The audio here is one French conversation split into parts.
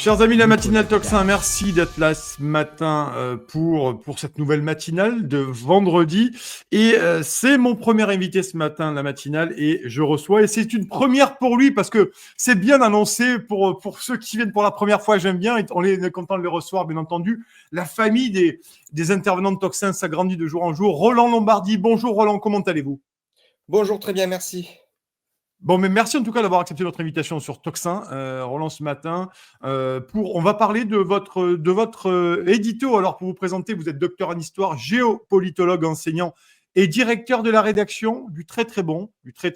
Chers amis de la matinale Tocsin, merci d'être là ce matin pour cette nouvelle matinale de vendredi. Et c'est mon premier invité ce matin de la matinale et je reçois, et c'est une première pour lui parce que c'est bien annoncé pour ceux qui viennent pour la première fois, j'aime bien, et on est content de les recevoir, bien entendu. La famille des intervenants de Tocsin s'agrandit de jour en jour. Roland Lombardi, bonjour Roland, comment allez-vous? Bonjour, très bien, merci. Bon, mais merci en tout cas d'avoir accepté notre invitation sur Tocsin, Roland, ce matin. On va parler de votre édito. Alors, pour vous présenter, vous êtes docteur en histoire, géopolitologue, enseignant et directeur de la rédaction du très très bon, du très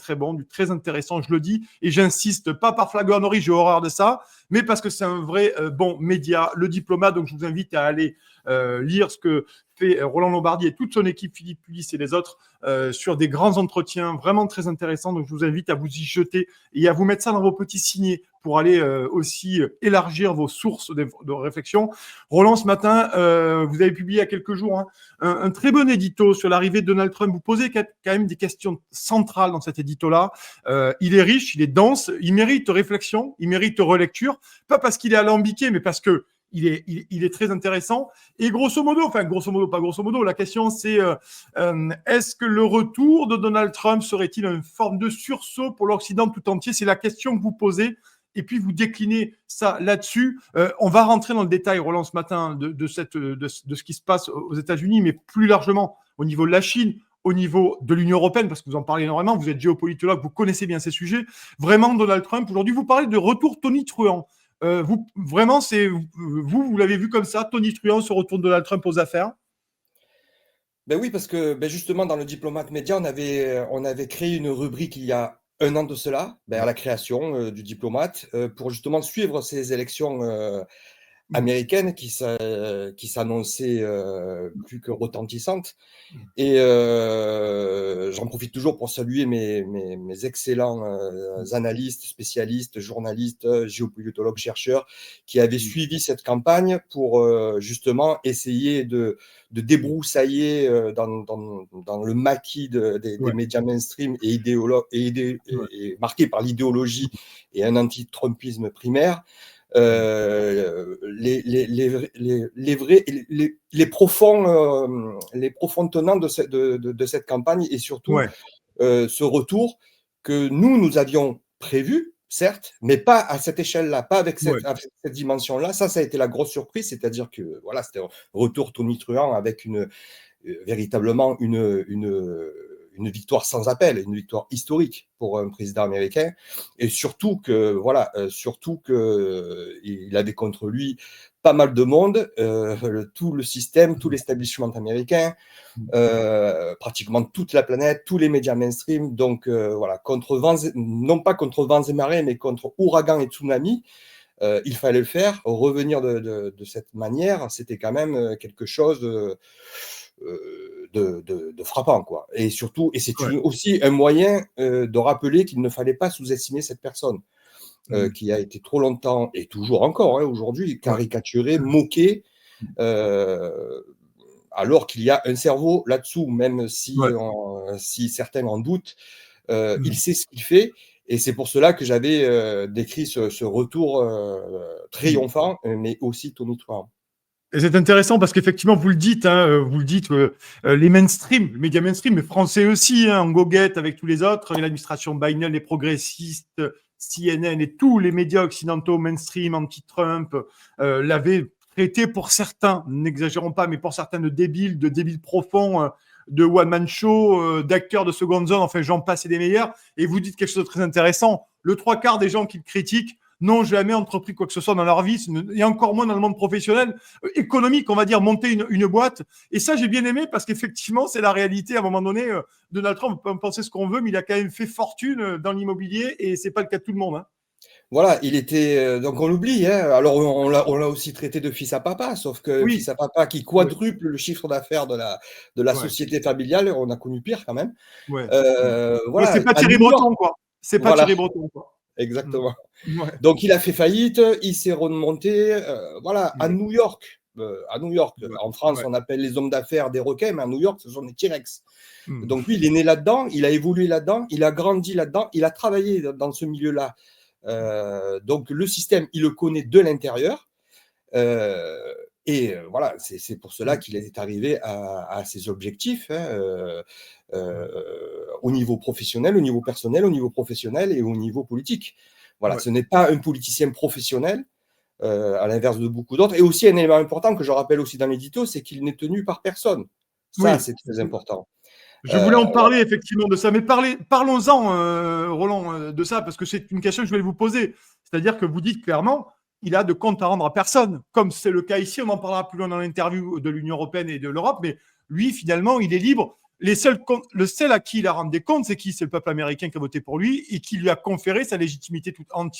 intéressant, je le dis, et j'insiste, pas par flagornerie, j'ai horreur de ça, mais parce que c'est un vrai bon média, Le Diplomate. Donc, je vous invite à aller lire ce que fait Roland Lombardi et toute son équipe, Philippe Pulis et les autres, sur des grands entretiens vraiment très intéressants. Donc, je vous invite à vous y jeter et à vous mettre ça dans vos petits signets pour aller aussi élargir vos sources de réflexion. Roland, ce matin, vous avez publié il y a quelques jours un très bon édito sur l'arrivée de Donald Trump. Vous posez quand même des questions centrales dans cet édito-là. Il est riche, il est dense, il mérite réflexion, il mérite relecture, pas parce qu'il est alambiqué, mais parce que il est très intéressant. Et grosso modo, la question c'est est-ce que le retour de Donald Trump serait-il une forme de sursaut pour l'Occident tout entier? C'est la question que vous posez. Et puis vous déclinez ça là-dessus. On va rentrer dans le détail, Roland, ce matin, de ce qui se passe aux États-Unis, mais plus largement au niveau de la Chine, au niveau de l'Union européenne, parce que vous en parlez énormément, vous êtes géopolitologue, vous connaissez bien ces sujets. Vraiment, Donald Trump, aujourd'hui, vous parlez de retour tonitruant. Vraiment, vous l'avez vu comme ça, tonitruant, ce retour de Donald Trump aux affaires? Ben oui, parce que justement, dans le Diplomate Média, on avait créé une rubrique il y a un an de cela, à la création du Diplomate, pour justement suivre ces élections américaines qui s'annonçaient plus que retentissantes. Et j'en profite toujours pour saluer mes excellents analystes, spécialistes, journalistes, géopolitologues, chercheurs qui avaient suivi cette campagne pour justement essayer de débroussailler dans le maquis des médias mainstream et marqué par l'idéologie et un anti-trumpisme primaire. Les profonds tenants de cette campagne et surtout ce retour que nous avions prévu, certes, mais pas à cette échelle-là, pas avec cette dimension-là. Ça a été la grosse surprise, c'est-à-dire que voilà, c'était un retour tonitruant avec véritablement une victoire sans appel, une victoire historique pour un président américain, et surtout que il avait contre lui pas mal de monde, tout le système, tout l'establishment américain, pratiquement toute la planète, tous les médias mainstream. Donc voilà, non pas contre vents et marées, mais contre ouragans et tsunamis. Il fallait le faire. Revenir de cette manière, c'était quand même quelque chose de frappant, quoi. Et surtout, et c'est aussi un moyen de rappeler qu'il ne fallait pas sous-estimer cette personne qui a été trop longtemps, et toujours encore aujourd'hui, caricaturée, moquée, alors qu'il y a un cerveau là-dessous, même si certains en doutent. Il sait ce qu'il fait. Et c'est pour cela que j'avais décrit ce retour triomphant, mais aussi tonitruant. Et c'est intéressant parce qu'effectivement, vous le dites, les mainstream, les médias mainstream, mais français aussi, en goguette avec tous les autres, l'administration Biden, les progressistes, CNN et tous les médias occidentaux mainstream, anti-Trump, l'avaient traité pour certains, n'exagérons pas, mais pour certains de débiles profonds, de one-man show, d'acteurs de seconde zone, enfin j'en passe et des meilleurs. Et vous dites quelque chose de très intéressant. Le trois quarts des gens qui le critiquent n'ont jamais entrepris quoi que ce soit dans leur vie, et encore moins dans le monde professionnel, économique, on va dire, monter une boîte. Et ça, j'ai bien aimé parce qu'effectivement, c'est la réalité. À un moment donné, Donald Trump, on peut penser ce qu'on veut, mais il a quand même fait fortune dans l'immobilier et c'est pas le cas de tout le monde. Voilà, il était donc on l'oublie. Alors on l'a aussi traité de fils à papa, sauf que fils à papa qui quadruple le chiffre d'affaires de la société familiale, on a connu pire quand même. Voilà, c'est pas Thierry Breton, quoi. C'est pas Thierry Breton, quoi. Exactement. Donc il a fait faillite, il s'est remonté. À New York. En France, on appelle les hommes d'affaires des requins, mais à New York, ce sont des T-Rex. Donc lui, il est né là-dedans, il a évolué là-dedans, il a grandi là-dedans, il a travaillé dans ce milieu-là Donc le système, il le connaît de l'intérieur. Voilà, c'est pour cela qu'il est arrivé à ses objectifs, hein, au niveau professionnel, au niveau personnel, au niveau professionnel et au niveau politique. Voilà, Ouais. ce n'est pas un politicien professionnel, à l'inverse de beaucoup d'autres. Et aussi un élément important que je rappelle aussi dans l'édito, c'est qu'il n'est tenu par personne. Ça, Oui. c'est très important. Je voulais en Voilà. parler effectivement de ça, mais parlons-en, Roland, de ça, parce que c'est une question que je vais vous poser. C'est-à-dire que vous dites clairement, il a de compte à rendre à personne, comme c'est le cas ici. On en parlera plus loin dans l'interview de l'Union européenne et de l'Europe, mais lui, finalement, il est libre. Le seul à qui il a rendu des comptes, c'est qui? C'est le peuple américain qui a voté pour lui et qui lui a conféré sa légitimité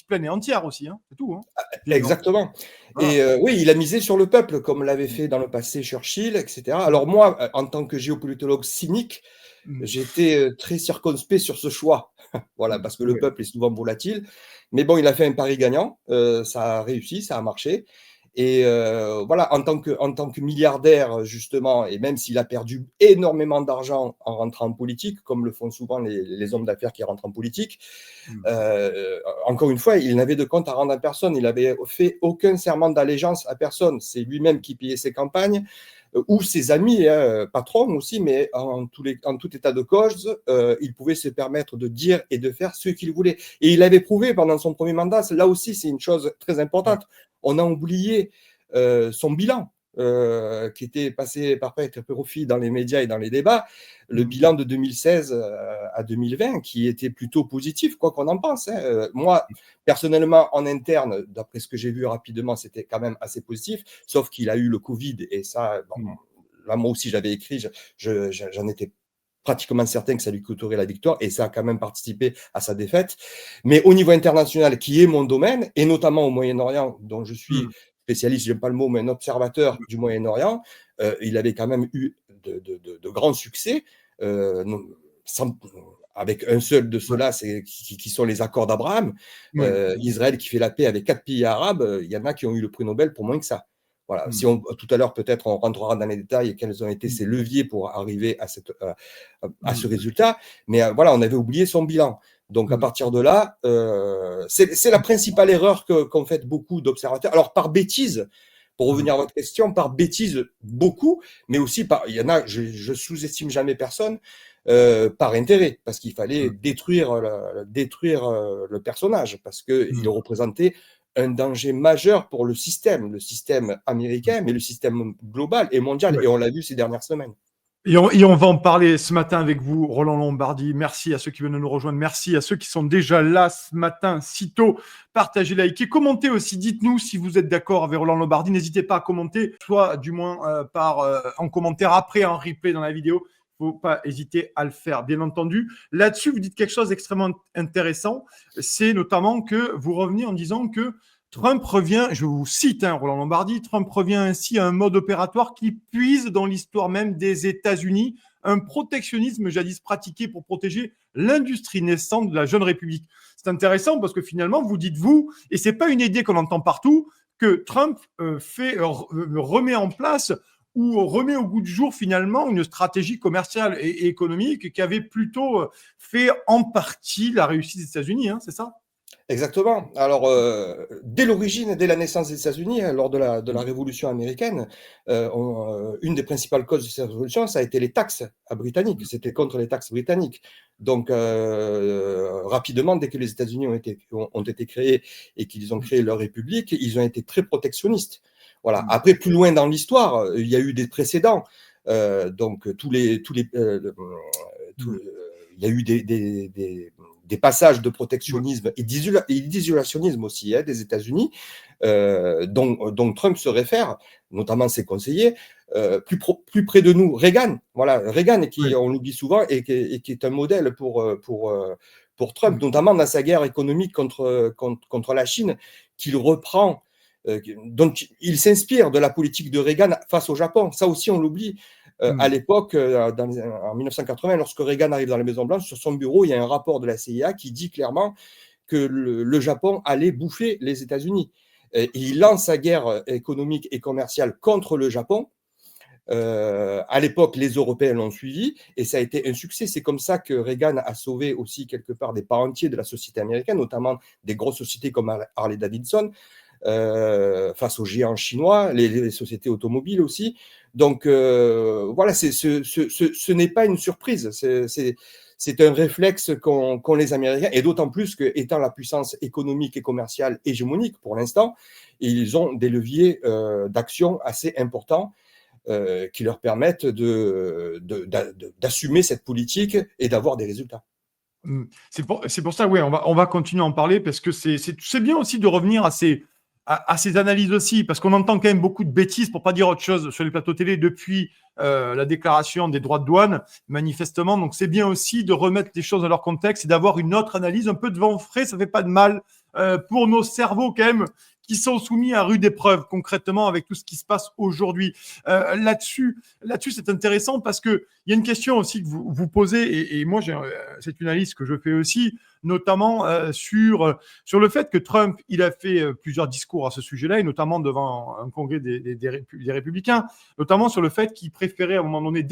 pleine et entière aussi. Hein. C'est tout. Hein, finalement. Exactement. Voilà. Oui, il a misé sur le peuple, comme l'avait fait dans le passé Churchill, etc. Alors moi, en tant que géopolitologue cynique, Mm. j'étais très circonspect sur ce choix. Voilà, parce que le Ouais. peuple est souvent volatile. Mais bon, il a fait un pari gagnant. Ça a réussi, ça a marché. Voilà, en tant que milliardaire, justement, et même s'il a perdu énormément d'argent en rentrant en politique, comme le font souvent les hommes d'affaires qui rentrent en politique, Mm. encore une fois, il n'avait de compte à rendre à personne. Il n'avait fait aucun serment d'allégeance à personne. C'est lui-même qui payait ses campagnes ou ses amis, hein, patrons aussi, mais en tout état de cause, il pouvait se permettre de dire et de faire ce qu'il voulait. Et il avait prouvé pendant son premier mandat, là aussi c'est une chose très importante, on a oublié son bilan, qui était passé par perte et profit dans les médias et dans les débats, le Mm. bilan de 2016 à 2020, qui était plutôt positif, quoi qu'on en pense. Hein. Moi, personnellement, en interne, d'après ce que j'ai vu rapidement, c'était quand même assez positif, sauf qu'il a eu le Covid, et ça, bon, Mm. là, moi aussi, j'avais écrit, j'en étais pratiquement certain que ça lui coûterait la victoire, et ça a quand même participé à sa défaite. Mais au niveau international, qui est mon domaine, et notamment au Moyen-Orient, dont je suis Mm. spécialiste, j'aime pas le mot, mais un observateur du Moyen-Orient, il avait quand même eu de grands succès, sans, avec un seul de Ouais. ceux-là, qui sont les accords d'Abraham. Ouais. Israël qui fait la paix avec 4 pays arabes, il y en a qui ont eu le prix Nobel pour moins que ça. Voilà. Mm. Si tout à l'heure, peut-être, on rentrera dans les détails et quels ont été Mm. ces leviers pour arriver à ce Mm. résultat. Mais voilà, on avait oublié son bilan. Donc, à Mm. partir de là, c'est la principale erreur qu'ont fait beaucoup d'observateurs. Alors, par bêtise, pour Mm. revenir à votre question, par bêtise, beaucoup, mais aussi il y en a, je sous-estime jamais personne, par intérêt, parce qu'il fallait Mm. détruire le personnage, parce qu'il Mm. représentait un danger majeur pour le système américain, mais le système global et mondial. Ouais. Et on l'a vu ces dernières semaines. Et on va en parler ce matin avec vous, Roland Lombardi. Merci à ceux qui viennent de nous rejoindre. Merci à ceux qui sont déjà là ce matin, si tôt. Partagez, likez, commentez aussi. Dites-nous si vous êtes d'accord avec Roland Lombardi. N'hésitez pas à commenter, soit du moins en commentaire après, en replay dans la vidéo. Il ne faut pas hésiter à le faire, bien entendu. Là-dessus, vous dites quelque chose d'extrêmement intéressant. C'est notamment que vous revenez en disant que Trump revient, je vous cite, hein, Roland Lombardi, Trump revient ainsi à un mode opératoire qui puise dans l'histoire même des États-Unis, un protectionnisme jadis pratiqué pour protéger l'industrie naissante de la jeune République. C'est intéressant parce que finalement, vous dites vous, et c'est pas une idée qu'on entend partout, que Trump remet en place ou remet au goût du jour finalement une stratégie commerciale et économique qui avait plutôt fait en partie la réussite des États-Unis, hein, c'est ça? Exactement. Alors, dès l'origine, dès la naissance des États-Unis, hein, lors de la Révolution américaine, une des principales causes de cette révolution, ça a été les taxes britanniques. C'était contre les taxes britanniques. Donc, rapidement, dès que les États-Unis ont été créés et qu'ils ont créé leur république, ils ont été très protectionnistes. Voilà. Après, plus loin dans l'histoire, il y a eu des précédents. Donc, il y a eu des passages de protectionnisme et d'isolationnisme aussi, hein, des États-Unis, dont Trump se réfère, notamment ses conseillers, plus près de nous. Reagan, voilà, Reagan, qui, on l'oublie souvent, et qui est un modèle pour Trump, notamment dans sa guerre économique contre la Chine, qu'il reprend. Donc, il s'inspire de la politique de Reagan face au Japon. Ça aussi, on l'oublie. À l'époque, en 1980, lorsque Reagan arrive dans la Maison-Blanche, sur son bureau, il y a un rapport de la CIA qui dit clairement que le Japon allait bouffer les États-Unis. Et il lance sa guerre économique et commerciale contre le Japon. À l'époque, les Européens l'ont suivi et ça a été un succès. C'est comme ça que Reagan a sauvé aussi quelque part des pans entiers de la société américaine, notamment des grosses sociétés comme Harley-Davidson, face aux géants chinois, les sociétés automobiles aussi. Donc voilà, ce n'est pas une surprise. C'est un réflexe qu'ont les Américains, et d'autant plus qu'étant la puissance économique et commerciale hégémonique pour l'instant, ils ont des leviers d'action assez importants qui leur permettent d'assumer cette politique et d'avoir des résultats. C'est pour ça, oui, on va continuer à en parler parce que c'est bien aussi de revenir à ces analyses aussi, parce qu'on entend quand même beaucoup de bêtises, pour pas dire autre chose, sur les plateaux télé depuis la déclaration des droits de douane, manifestement. Donc c'est bien aussi de remettre les choses dans leur contexte et d'avoir une autre analyse, un peu de vent frais, ça fait pas de mal pour nos cerveaux quand même, qui sont soumis à rude épreuve concrètement avec tout ce qui se passe aujourd'hui. Là-dessus, c'est intéressant parce que il y a une question aussi que vous posez, et moi, c'est une analyse que je fais aussi, notamment sur le fait que Trump, il a fait plusieurs discours à ce sujet-là, et notamment devant un congrès des républicains, notamment sur le fait qu'il préférait à un moment donné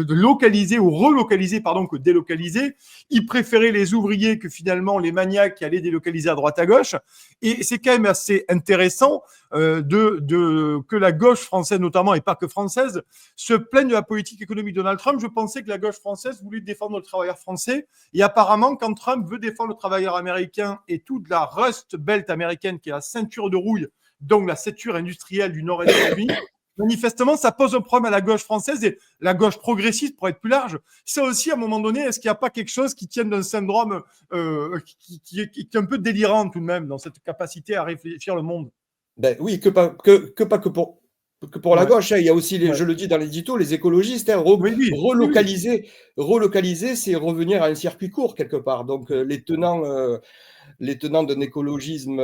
localiser ou relocaliser, pardon, que délocaliser. Il préférait les ouvriers que finalement les maniaques qui allaient délocaliser à droite à gauche. Et c'est quand même assez intéressant que la gauche française notamment, et pas que française, se plaigne de la politique économique de Donald Trump. Je pensais que la gauche française voulait défendre le travailleur français, et apparemment quand Trump veut défendre le travailleur américain et toute la Rust Belt américaine, qui est la ceinture de rouille, donc la ceinture industrielle du nord et des États-Unis, manifestement, ça pose un problème à la gauche française et la gauche progressiste, pour être plus large. Ça aussi, à un moment donné, est-ce qu'il n'y a pas quelque chose qui tienne d'un syndrome qui est un peu délirant tout de même dans cette capacité à réfléchir le monde? Ben oui, que pour la gauche, hein. Il y a aussi, je le dis dans l'édito, les écologistes, hein, Oui. relocaliser, c'est revenir à un circuit court quelque part. Donc les tenants d'un écologisme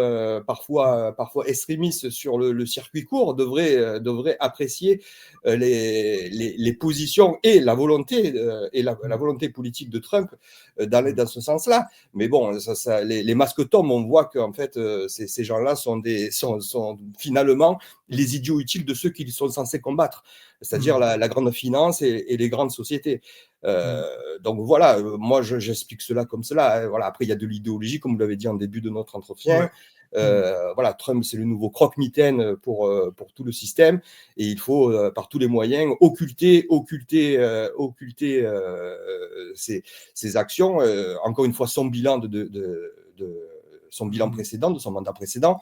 parfois extrémiste sur le circuit court devraient apprécier les positions et la volonté la volonté politique de Trump d'aller dans ce sens-là. Mais bon, les masques tombent, on voit qu'en fait ces gens-là sont finalement les idiots utiles de ceux qu'ils sont censés combattre, c'est-à-dire la grande finance et les grandes sociétés. Donc voilà, moi j'explique cela comme cela, hein. Voilà. Après, il y a de l'idéologie, comme vous l'avez dit en début de notre entretien. Voilà, Trump, c'est le nouveau croque-mitaine pour tout le système, et il faut par tous les moyens occulter ses actions. Encore une fois, son bilan son bilan précédent, de son mandat précédent.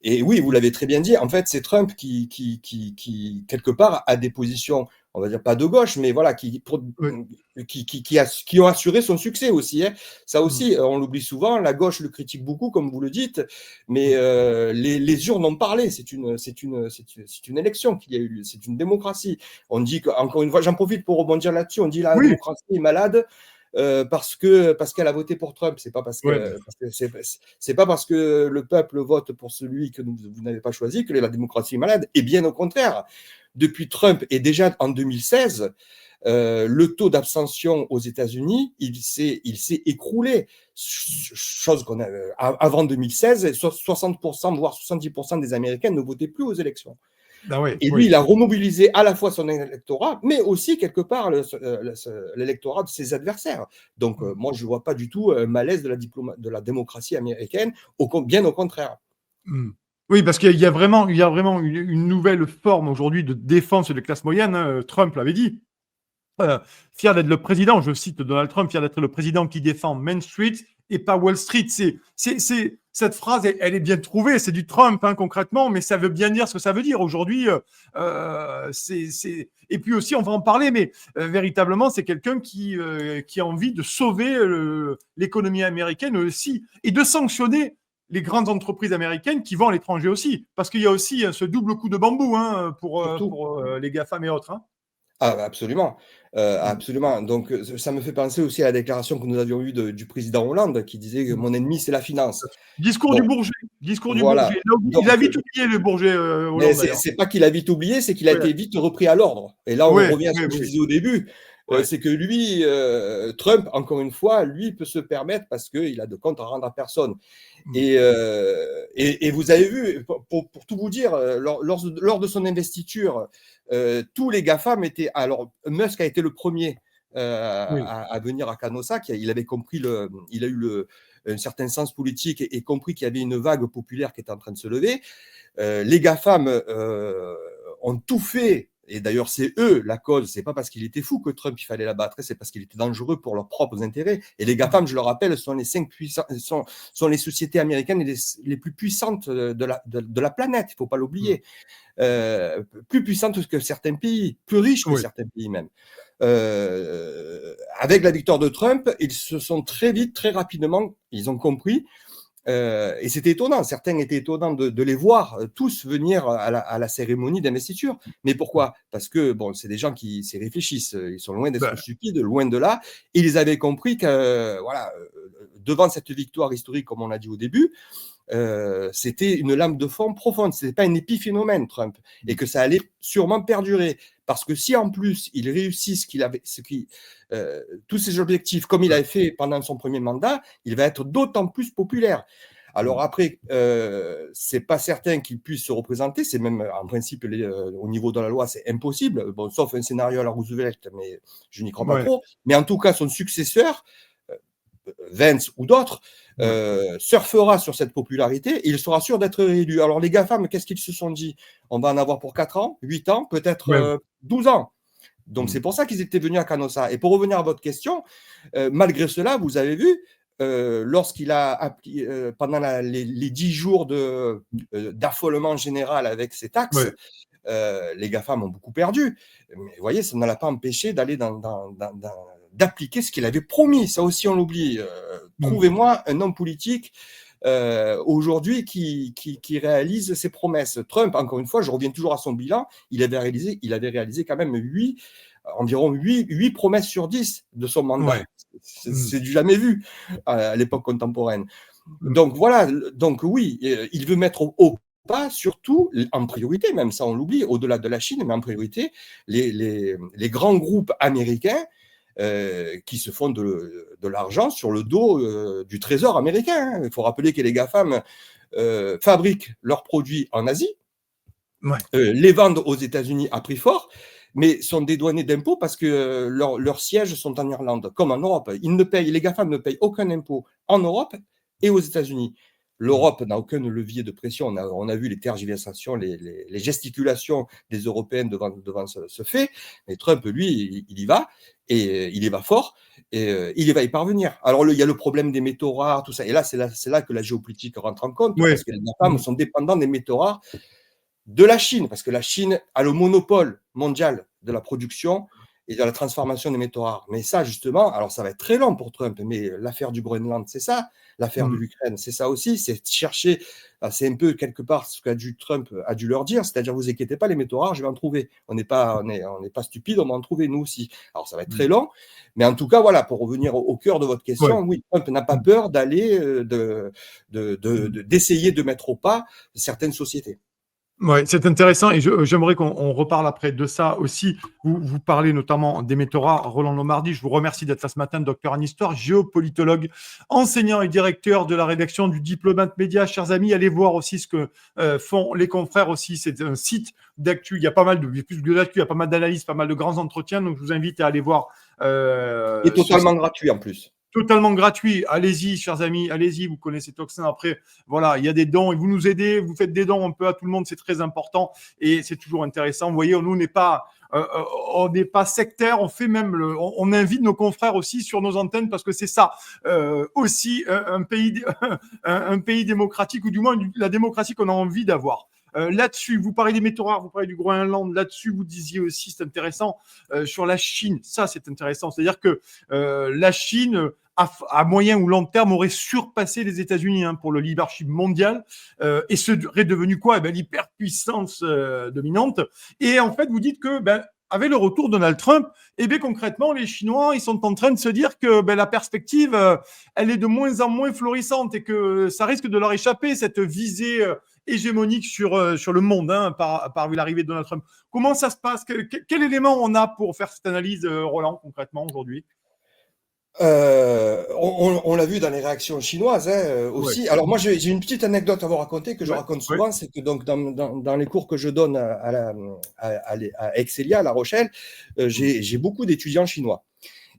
Et oui, vous l'avez très bien dit, en fait, c'est Trump qui quelque part, a des positions, on va dire pas de gauche, mais voilà, qui ont assuré son succès aussi, hein. Ça aussi, on l'oublie souvent, la gauche le critique beaucoup, comme vous le dites, mais les urnes ont parlé. C'est une élection qu'il y a eu, c'est une démocratie. On dit encore une fois, j'en profite pour rebondir là-dessus, on dit la démocratie est malade. Parce qu'elle a voté pour Trump, c'est pas parce que c'est pas parce que le peuple vote pour celui que vous n'avez pas choisi que la démocratie est malade. Et bien au contraire, depuis Trump et déjà en 2016, le taux d'abstention aux États-Unis, il s'est écroulé. Chose qu'on a avant 2016, 60% voire 70% des Américains ne votaient plus aux élections. Et lui, il a remobilisé à la fois son électorat, mais aussi quelque part l'électorat de ses adversaires. Donc, moi, je ne vois pas du tout un malaise de la démocratie américaine, bien au contraire. Oui, parce qu'il y a vraiment une nouvelle forme aujourd'hui de défense des classes moyennes, hein. Trump l'avait dit. Fier d'être le président, je cite Donald Trump, fier d'être le président qui défend Main Street et pas Wall Street. Cette phrase, elle est bien trouvée, c'est du Trump, hein, concrètement, mais ça veut bien dire ce que ça veut dire. Aujourd'hui, et puis aussi, on va en parler, mais véritablement, c'est quelqu'un qui a envie de sauver l'économie américaine aussi, et de sanctionner les grandes entreprises américaines qui vont à l'étranger aussi, parce qu'il y a aussi ce double coup de bambou, hein, pour les GAFAM et autres, hein. Ah, absolument. Absolument. Donc, ça me fait penser aussi à la déclaration que nous avions eue du président Hollande, qui disait que mon ennemi, c'est la finance. Discours du Bourget. Voilà. Il a vite oublié le Bourget, Hollande. Mais c'est pas qu'il a vite oublié, c'est qu'il a été vite repris à l'ordre. Et là, on revient à ce que je disais au début. Ouais. C'est que lui, Trump, encore une fois, lui peut se permettre parce qu'il a de comptes à rendre à personne. Mm. Et vous avez vu, pour tout vous dire, lors de son investiture, tous les GAFAM étaient. Alors, Musk a été le premier Oui. à venir à Canossa. Il avait compris, il a eu un certain sens politique et compris qu'il y avait une vague populaire qui était en train de se lever. Les GAFAM ont tout fait. Et d'ailleurs, c'est eux la cause. C'est pas parce qu'il était fou que Trump il fallait l'abattre, c'est parce qu'il était dangereux pour leurs propres intérêts. Et les GAFAM, je le rappelle, sont les 5 puissants, sont les sociétés américaines les plus puissantes de la planète. Il faut pas l'oublier. Plus puissantes que certains pays, plus riches que Oui. certains pays même. Avec la victoire de Trump, ils se sont très vite, très rapidement, ils ont compris. Et c'était étonnant, certains étaient étonnants de les voir tous venir à la cérémonie d'investiture. Mais pourquoi? Parce que bon, c'est des gens qui s'y réfléchissent, ils sont loin d'être Ben, stupides, loin de là. Et ils avaient compris que, voilà, devant cette victoire historique, comme on l'a dit au début, c'était une lame de fond profonde, ce n'était pas un épiphénomène, Trump, et que ça allait sûrement perdurer. Parce que si en plus il réussit tous ses objectifs comme il avait fait pendant son premier mandat, il va être d'autant plus populaire. Alors après, c'est pas certain qu'il puisse se représenter, c'est même en principe au niveau de la loi, c'est impossible, bon, sauf un scénario à la Roosevelt, mais je n'y crois pas ouais. trop. Mais en tout cas, son successeur, Vance ou d'autres, Ouais. surfera sur cette popularité et il sera sûr d'être réélu. Alors les GAFAM, qu'est-ce qu'ils se sont dit? On va en avoir pour 4 ans, 8 ans, peut-être Ouais. 12 ans. Donc Mm. c'est pour ça qu'ils étaient venus à Canossa. Et pour revenir à votre question, malgré cela, vous avez vu, lorsqu'il a appliqué, pendant les 10 jours d'affolement général avec ces taxes, Ouais. les GAFAM ont beaucoup perdu. Mais vous voyez, ça ne l'a pas empêché d'appliquer ce qu'il avait promis. Ça aussi, on l'oublie. Mm. Trouvez-moi un homme politique aujourd'hui qui réalise ses promesses. Trump, encore une fois, je reviens toujours à son bilan, il avait réalisé quand même environ 8 promesses sur 10 de son mandat. Ouais. Mm. C'est du jamais vu à l'époque contemporaine. Mm. Donc voilà, donc oui, il veut mettre au pas, surtout en priorité, même ça on l'oublie, au-delà de la Chine, mais en priorité, les grands groupes américains qui se font de l'argent sur le dos du trésor américain. Il faut rappeler que les GAFAM fabriquent leurs produits en Asie, Ouais. les vendent aux États-Unis à prix fort, mais sont dédouanés d'impôts parce que leurs sièges sont en Irlande, comme en Europe. Les GAFAM ne payent aucun impôt en Europe et aux États-Unis. Mm. L'Europe n'a aucun levier de pression. On a vu les tergiversations, les gesticulations des Européens devant ce fait. Mais Trump, lui, il y va, et il y va fort, et il y va y parvenir. Alors, il y a le problème des métaux rares, tout ça. Et là, c'est là que la géopolitique rentre en compte, Ouais. parce que les GAFAM Mm. sont dépendants des métaux rares de la Chine, parce que la Chine a le monopole mondial de la production et de la transformation des métaux rares. Mais ça, justement, alors ça va être très long pour Trump, mais l'affaire du Groenland, c'est ça. L'affaire de Mm. l'Ukraine, c'est ça aussi. C'est chercher, c'est un peu quelque part ce qu'a dû Trump a dû leur dire, c'est-à-dire vous inquiétez pas, les métaux rares, je vais en trouver. On n'est pas stupide, on va en trouver nous aussi. Alors ça va être très Mm. long, mais en tout cas, voilà, pour revenir au cœur de votre Ouais. question, oui, Trump n'a pas Mm. peur d'aller, Mm. d'essayer de mettre au pas certaines sociétés. Ouais, c'est intéressant et j'aimerais qu'on reparle après de ça aussi. Vous parlez notamment des métaux rares. Roland Lombardi, je vous remercie d'être là ce matin, docteur en histoire, géopolitologue, enseignant et directeur de la rédaction du Diplomate Média. Chers amis, allez voir aussi ce que font les confrères aussi. C'est un site d'actu. Il y a pas mal plus de d'actu, il y a pas mal d'analyses, pas mal de grands entretiens. Donc, je vous invite à aller voir Et ce site. totalement gratuit en plus. Totalement gratuit. Allez-y, chers amis, allez-y. Vous connaissez Toxin. Après, voilà, il y a des dons et vous nous aidez. Vous faites des dons un peu à tout le monde. C'est très important et c'est toujours intéressant. Vous voyez, nous, on n'est pas sectaire. On fait même on invite nos confrères aussi sur nos antennes parce que c'est ça aussi un pays, un pays démocratique ou du moins la démocratie qu'on a envie d'avoir. Là-dessus, vous parlez des métaux rares, vous parlez du Groenland. Là-dessus, vous disiez aussi, c'est intéressant, sur la Chine. Ça, c'est intéressant. C'est-à-dire que la Chine, à moyen ou long terme, aurait surpassé les États-Unis pour le leadership mondial et serait devenu quoi? L'hyperpuissance dominante. Et en fait, vous dites que avec le retour de Donald Trump, eh bien, concrètement, les Chinois, ils sont en train de se dire que la perspective, elle est de moins en moins florissante et que ça risque de leur échapper, cette visée hégémonique sur le monde par l'arrivée de Donald Trump. Comment ça se passe? Quel élément on a pour faire cette analyse, Roland, concrètement, aujourd'hui? On l'a vu dans les réactions chinoises aussi. Ouais. Alors moi j'ai une petite anecdote à vous raconter que je Ouais. raconte souvent, c'est que donc dans les cours que je donne à Excelia, à La Rochelle, j'ai beaucoup d'étudiants chinois.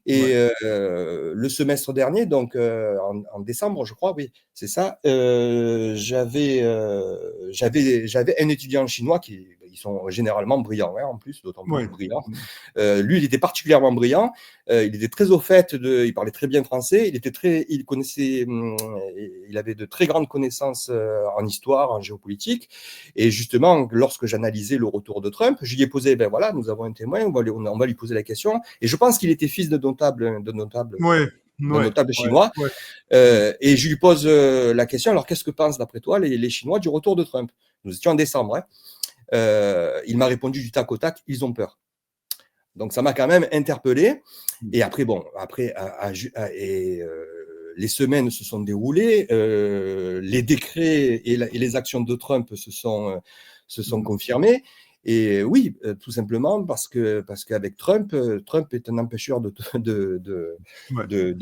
Et le semestre dernier, donc en décembre, je crois, oui, c'est ça, j'avais un étudiant chinois ils sont généralement brillants, en plus, d'autant plus Ouais. brillants. Lui, il était particulièrement brillant. Il était très au fait il parlait très bien français. Il connaissait, il avait de très grandes connaissances en histoire, en géopolitique. Et justement, lorsque j'analysais le retour de Trump, je lui ai posé, ben voilà, nous avons un témoin, on va lui poser la question. Et je pense qu'il était fils de notable chinois. Ouais. Et je lui pose la question, alors qu'est-ce que pensent d'après toi les Chinois du retour de Trump? Nous étions en décembre. Il m'a répondu du tac au tac, ils ont peur. Donc ça m'a quand même interpellé. Et après, les semaines se sont déroulées, les décrets et les actions de Trump se sont confirmés. Et oui, tout simplement parce qu'avec Trump est un empêcheur de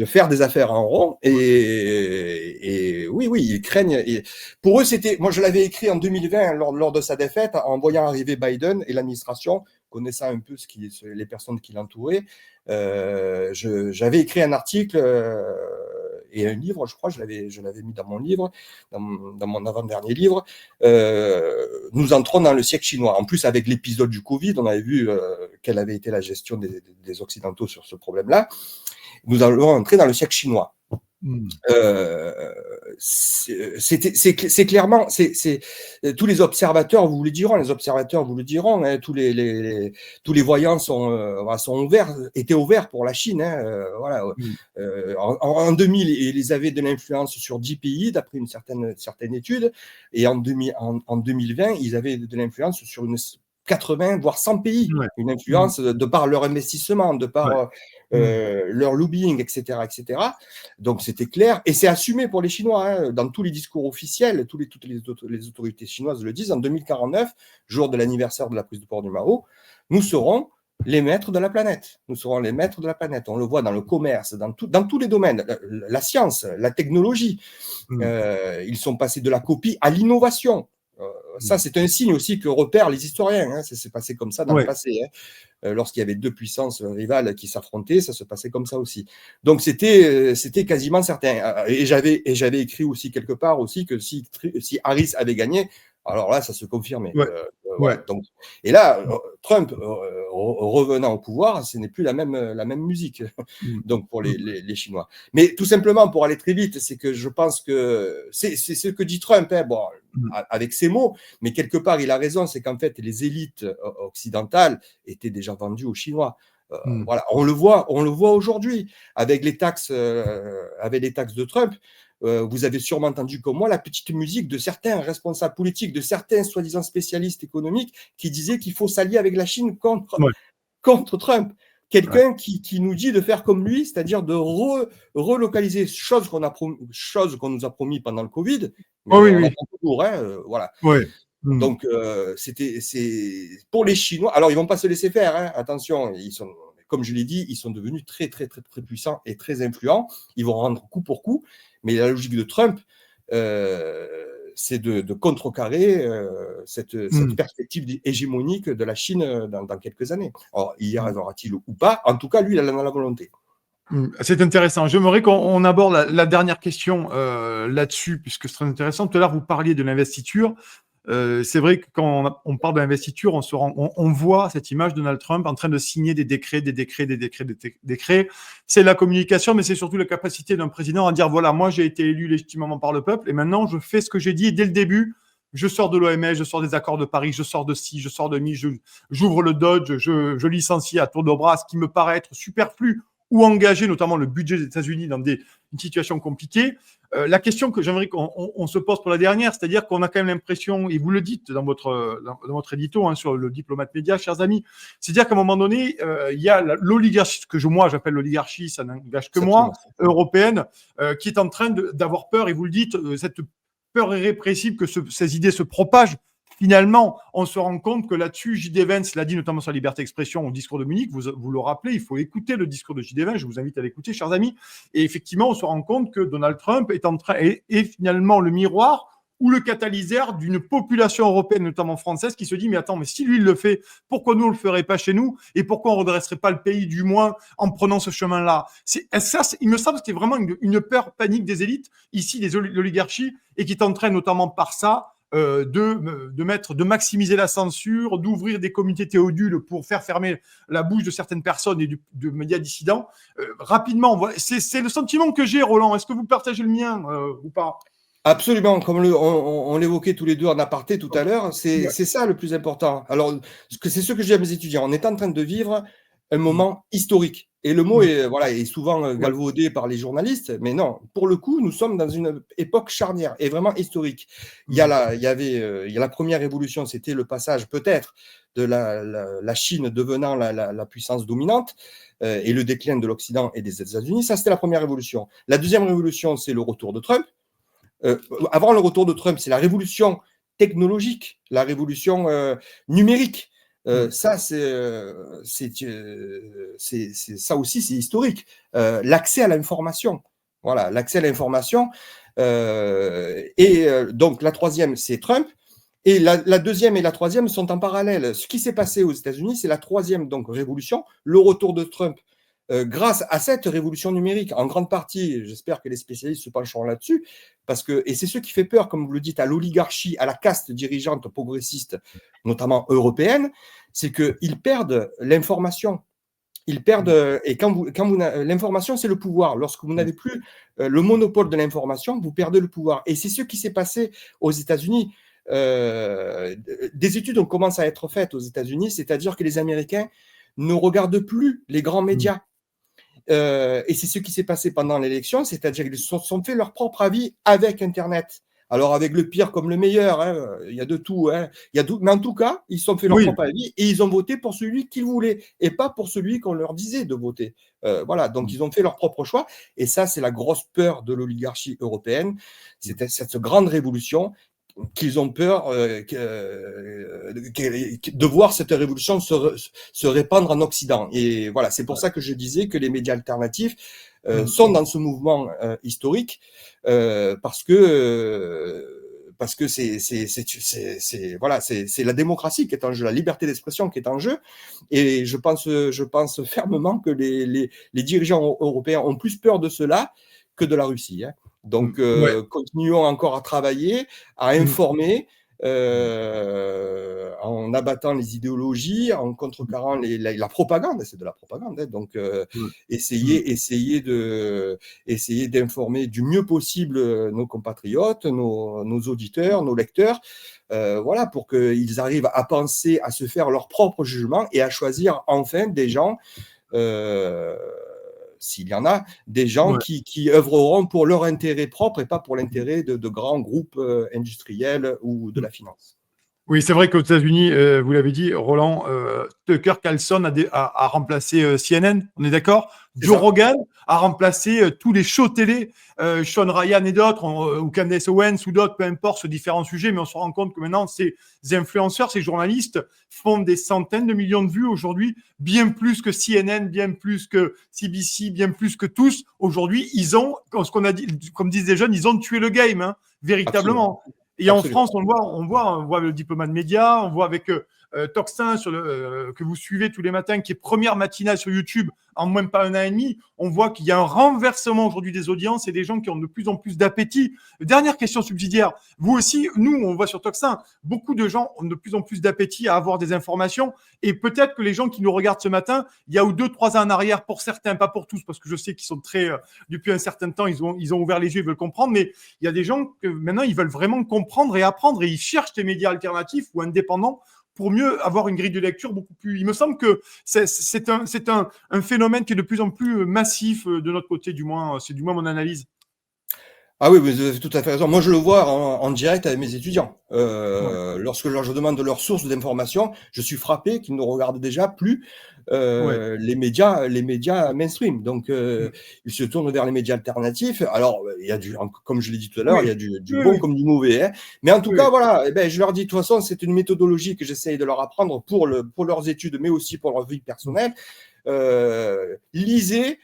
faire des affaires en rond. Et oui, ils craignent. Et pour eux, moi je l'avais écrit en 2020 lors de sa défaite, en voyant arriver Biden et l'administration, connaissant un peu les personnes qui l'entouraient. J'avais écrit un article et un livre, je crois, je l'avais mis dans mon livre, dans mon avant-dernier livre. Nous entrons dans le siècle chinois. En plus, avec l'épisode du Covid, on avait vu quelle avait été la gestion des Occidentaux sur ce problème-là. Nous allons entrer dans le siècle chinois. C'est clairement, tous les observateurs vous le diront, tous les voyants étaient ouverts pour la Chine. Voilà. En 2000, ils avaient de l'influence sur 10 pays, d'après une certaine étude, et en 2020, ils avaient de l'influence sur 80, voire 100 pays, une influence de par leur investissement, de par leur lobbying, etc., etc. Donc c'était clair, et c'est assumé pour les Chinois, dans tous les discours officiels, toutes les autorités chinoises le disent. En 2049, jour de l'anniversaire de la prise de pouvoir du Mao, nous serons les maîtres de la planète. Nous serons les maîtres de la planète. On le voit dans le commerce, dans tous les domaines, la science, la technologie. Ils sont passés de la copie à l'innovation. Ça, c'est un signe aussi que repèrent les historiens. Ça s'est passé comme ça dans le passé. Lorsqu'il y avait deux puissances rivales qui s'affrontaient, ça se passait comme ça aussi. Donc, c'était quasiment certain. Et j'avais écrit aussi quelque part aussi que si Harris avait gagné, alors là, ça se confirmait. Voilà. Donc, et là, Trump revenant au pouvoir, ce n'est plus la même musique. Donc pour les Chinois. Mais tout simplement, pour aller très vite, c'est que je pense que c'est ce que dit Trump, avec ses mots, mais quelque part il a raison, c'est qu'en fait les élites occidentales étaient déjà vendues aux Chinois. Voilà, on le voit aujourd'hui avec les taxes de Trump. Vous avez sûrement entendu comme moi la petite musique de certains responsables politiques, de certains soi-disant spécialistes économiques qui disaient qu'il faut s'allier avec la Chine contre Trump. Quelqu'un qui nous dit de faire comme lui, c'est-à-dire de relocaliser, chose qu'on nous a promis pendant le Covid, mais on attend toujours, voilà. Donc, c'est pour les Chinois. Alors, ils vont pas se laisser faire, attention, comme je l'ai dit, ils sont devenus très, très, très, très puissants et très influents. Ils vont rendre coup pour coup, mais la logique de Trump, c'est de contrecarrer cette perspective hégémonique de la Chine dans quelques années. Alors, y arrivera-t-il ou pas? En tout cas, lui, il en a la volonté. C'est intéressant. J'aimerais qu'on aborde la dernière question là-dessus, puisque c'est très intéressant. Tout à l'heure, vous parliez de l'investiture. C'est vrai que quand on parle de l'investiture, on voit cette image de Donald Trump en train de signer des décrets. C'est la communication, mais c'est surtout la capacité d'un président à dire, voilà, moi j'ai été élu légitimement par le peuple et maintenant je fais ce que j'ai dit. Et dès le début, je sors de l'OMS, je sors des accords de Paris, je sors de ci, je sors de mi, j'ouvre le Dodge, je licencie à tour de bras, ce qui me paraît être superflu ou engager notamment le budget des États-Unis dans une situation compliquée. La question que j'aimerais qu'on se pose pour la dernière, c'est-à-dire qu'on a quand même l'impression, et vous le dites dans votre édito sur le diplomate média, chers amis, c'est-à-dire qu'à un moment donné, il y a l'oligarchie, ce que moi j'appelle l'oligarchie, ça n'engage que moi, européenne, qui est en train d'avoir peur, et vous le dites, cette peur irrépressible que ces idées se propagent. Finalement, on se rend compte que là-dessus, J.D. Vance l'a dit notamment sur la liberté d'expression au discours de Munich, vous le rappelez, il faut écouter le discours de J.D. Vance, je vous invite à l'écouter, chers amis. Et effectivement, on se rend compte que Donald Trump est finalement le miroir ou le catalyseur d'une population européenne, notamment française, qui se dit, mais attends, mais si lui il le fait, pourquoi nous on le ferait pas chez nous? Et pourquoi on redresserait pas le pays, du moins, en prenant ce chemin-là? Il me semble que c'est vraiment une peur panique des élites, ici, des oligarchies, et qui est en train, notamment par ça, de maximiser la censure, d'ouvrir des comités théodules pour faire fermer la bouche de certaines personnes et de médias dissidents. Rapidement, c'est le sentiment que j'ai, Roland. Est-ce que vous partagez le mien ou pas? Absolument, comme on l'évoquait tous les deux en aparté tout à l'heure, c'est ça le plus important. Alors, c'est ce que je dis à mes étudiants. On est en train de vivre un moment historique. Et le mot est souvent galvaudé par les journalistes, mais non, pour le coup, nous sommes dans une époque charnière et vraiment historique. Il y a la première révolution, c'était le passage peut-être de la Chine devenant la puissance dominante et le déclin de l'Occident et des États-Unis. Ça, c'était la première révolution. La deuxième révolution, c'est le retour de Trump. Avant le retour de Trump, c'est la révolution technologique, la révolution numérique. Ça, ça aussi, c'est historique. L'accès à l'information. Voilà, l'accès à l'information. Donc, la troisième, c'est Trump. Et la deuxième et la troisième sont en parallèle. Ce qui s'est passé aux États-Unis, c'est la troisième donc, révolution, le retour de Trump. Grâce à cette révolution numérique, en grande partie, j'espère que les spécialistes se pencheront là-dessus, et c'est ce qui fait peur, comme vous le dites, à l'oligarchie, à la caste dirigeante progressiste, notamment européenne, c'est qu'ils perdent l'information. Ils perdent, et l'information, c'est le pouvoir. Lorsque vous n'avez plus le monopole de l'information, vous perdez le pouvoir. Et c'est ce qui s'est passé aux États-Unis. Des études commencent à être faites aux États-Unis, c'est-à-dire que les Américains ne regardent plus les grands médias. Et c'est ce qui s'est passé pendant l'élection, c'est-à-dire qu'ils se sont fait leur propre avis avec Internet. Alors, avec le pire comme le meilleur, il y a de tout. Mais en tout cas, ils se sont fait leur propre avis et ils ont voté pour celui qu'ils voulaient et pas pour celui qu'on leur disait de voter. Voilà, donc ils ont fait leur propre choix. Et ça, c'est la grosse peur de l'oligarchie européenne. C'était cette grande révolution qu'ils ont peur de voir cette révolution se répandre en Occident. Et voilà, c'est pour ça que je disais que les médias alternatifs sont dans ce mouvement historique parce que c'est la démocratie qui est en jeu, la liberté d'expression qui est en jeu. Et je pense fermement que les dirigeants européens ont plus peur de cela que de la Russie. Donc, continuons encore à travailler, à informer, en abattant les idéologies, en contrecarrant la propagande. C'est de la propagande. Donc, essayer d'informer du mieux possible nos compatriotes, nos auditeurs, nos lecteurs, voilà, pour qu'ils arrivent à penser, à se faire leur propre jugement et à choisir enfin des gens s'il y en a, des gens qui œuvreront pour leur intérêt propre et pas pour l'intérêt de grands groupes industriels ou de la finance. Oui, c'est vrai qu'aux États-Unis, vous l'avez dit, Roland, Tucker Carlson a remplacé CNN, on est d'accord? Joe Rogan a remplacé tous les shows télé, Sean Ryan et d'autres, ou Candace Owens ou d'autres, peu importe, sur différents sujets, mais on se rend compte que maintenant, ces influenceurs, ces journalistes font des centaines de millions de vues aujourd'hui, bien plus que CNN, bien plus que CBC, bien plus que tous. Aujourd'hui, ils ont, ce qu'on a dit, comme disent les jeunes, ils ont tué le game, véritablement. Absolument. Et en France, on voit le diplomate média, on voit avec Toxin que vous suivez tous les matins, qui est première matinale sur YouTube en même pas un an et demi. On voit qu'il y a un renversement aujourd'hui des audiences et des gens qui ont de plus en plus d'appétit. Dernière question subsidiaire. Vous aussi, nous, on voit sur Toxin, beaucoup de gens ont de plus en plus d'appétit à avoir des informations. Et peut-être que les gens qui nous regardent ce matin, il y a 2-3 ans en arrière, pour certains, pas pour tous, parce que je sais qu'ils sont très, depuis un certain temps, ils ont ouvert les yeux, ils veulent comprendre. Mais il y a des gens que maintenant, ils veulent vraiment comprendre et apprendre et ils cherchent des médias alternatifs ou indépendants pour mieux avoir une grille de lecture beaucoup plus. Il me semble que c'est un phénomène qui est de plus en plus massif de notre côté, du moins, c'est du moins mon analyse. Ah oui, vous avez tout à fait raison. Moi, je le vois en direct avec mes étudiants. Ouais. Lorsque je leur demande leurs sources d'information, je suis frappé qu'ils ne regardent déjà plus Ouais. les médias mainstream. Donc, ils se tournent vers les médias alternatifs. Alors, il y a comme je l'ai dit tout à l'heure, il y Oui. a du Oui, bon oui. comme du mauvais, hein. Mais en tout Oui. cas, voilà, eh ben, je leur dis, de toute façon, c'est une méthodologie que j'essaye de leur apprendre pour leurs études, mais aussi pour leur vie personnelle. Lisez,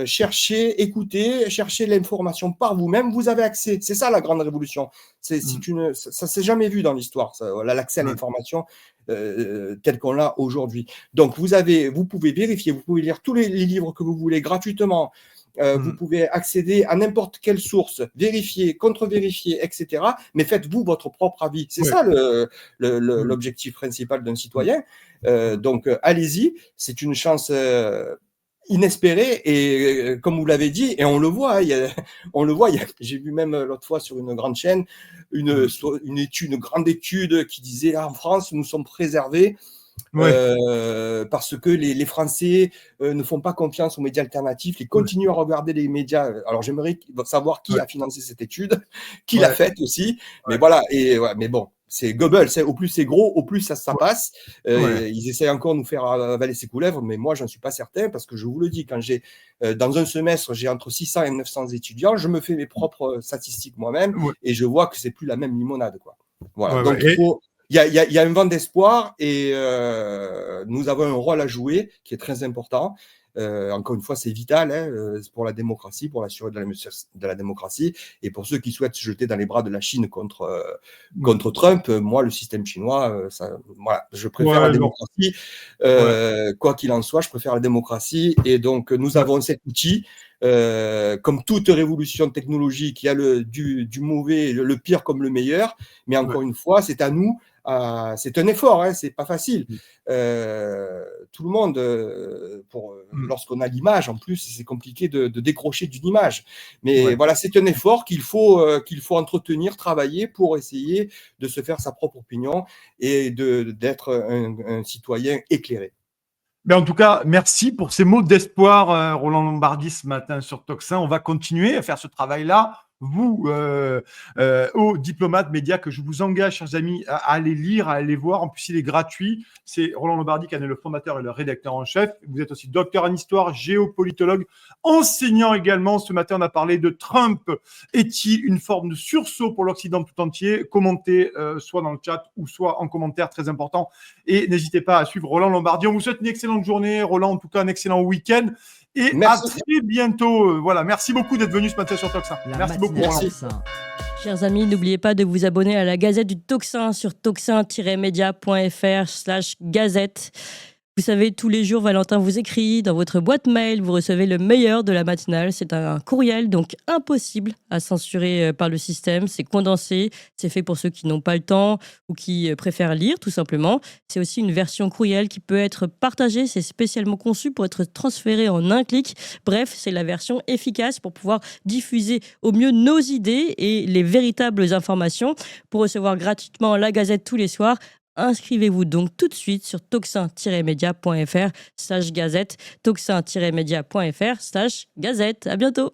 cherchez, écoutez, cherchez l'information par vous-même, vous avez accès. C'est ça la grande révolution. Ça s'est jamais vu dans l'histoire, l'accès à Ouais. l'information tel qu'on l'a aujourd'hui. Donc vous pouvez vérifier, vous pouvez lire tous les livres que vous voulez gratuitement. Vous pouvez accéder à n'importe quelle source, vérifier, contre-vérifier, etc. Mais faites-vous votre propre avis. C'est Ouais. ça l'objectif principal d'un citoyen. Donc, allez-y. C'est une chance inespérée et comme vous l'avez dit, et on le voit, hein, on le voit. J'ai vu même l'autre fois sur une grande chaîne une grande étude qui disait ah, en France, nous sommes préservés Ouais. parce que les Français ne font pas confiance aux médias alternatifs, ils Ouais. continuent à regarder les médias. Alors j'aimerais savoir qui Ouais. a financé cette étude, qui l'a Ouais. faite aussi, mais Ouais. voilà, mais bon, c'est Goebbels, au plus c'est gros, au plus ça Ouais. passe. Ouais. Ils essayent encore de nous faire avaler ses couleuvres, mais moi j'en suis pas certain, parce que je vous le dis, quand dans un semestre, j'ai entre 600 et 900 étudiants, je me fais mes propres statistiques moi-même, Ouais. et je vois que c'est plus la même limonade, quoi. Voilà, Ouais. donc Ouais. il y a un vent d'espoir et nous avons un rôle à jouer qui est très important. Encore une fois, c'est vital, hein, pour la démocratie, pour la survie de la démocratie, et pour ceux qui souhaitent se jeter dans les bras de la Chine Ouais. contre Trump. Moi, le système chinois, voilà, je préfère la Ouais. Non. démocratie. Ouais. Quoi qu'il en soit, je préfère la démocratie. Et donc, nous Ouais. avons cet outil. Comme toute révolution technologique, il y a du mauvais, le pire comme le meilleur. Mais Ouais. encore une fois, c'est à nous. C'est un effort, hein, c'est pas facile. Mm. Tout le monde, lorsqu'on a l'image, en plus, c'est compliqué de décrocher d'une image. Mais Ouais. voilà, c'est un effort qu'il faut entretenir, travailler pour essayer de se faire sa propre opinion et d'être un citoyen éclairé. Mais en tout cas, merci pour ces mots d'espoir, Roland Lombardi, ce matin sur Toxin. On va continuer à faire ce travail-là. Vous, aux diplomates médias, que je vous engage, chers amis, à aller lire, à aller voir. En plus, il est gratuit. C'est Roland Lombardi qui en est le fondateur et le rédacteur en chef. Vous êtes aussi docteur en histoire, géopolitologue, enseignant également. Ce matin, on a parlé de Trump. Est-il une forme de sursaut pour l'Occident tout entier? Commentez, soit dans le chat ou soit en commentaire, très important. Et n'hésitez pas à suivre Roland Lombardi. On vous souhaite une excellente journée, Roland, en tout cas un excellent week-end. Et à Merci. très bientôt. Voilà, merci beaucoup d'être venu ce matin sur Toxin. La Merci beaucoup, matinale Roland. Toxin. Chers amis, n'oubliez pas de vous abonner à la Gazette du Toxin sur toxin-media.fr/gazette. Vous savez, tous les jours, Valentin vous écrit dans votre boîte mail, vous recevez le meilleur de la matinale. C'est un courriel, donc impossible à censurer par le système. C'est condensé, c'est fait pour ceux qui n'ont pas le temps ou qui préfèrent lire, tout simplement. C'est aussi une version courriel qui peut être partagée. C'est spécialement conçu pour être transféré en un clic. Bref, c'est la version efficace pour pouvoir diffuser au mieux nos idées et les véritables informations. Pour recevoir gratuitement la Gazette tous les soirs, inscrivez-vous donc tout de suite sur toxin-media.fr/gazette, toxin-media.fr/gazette. À bientôt.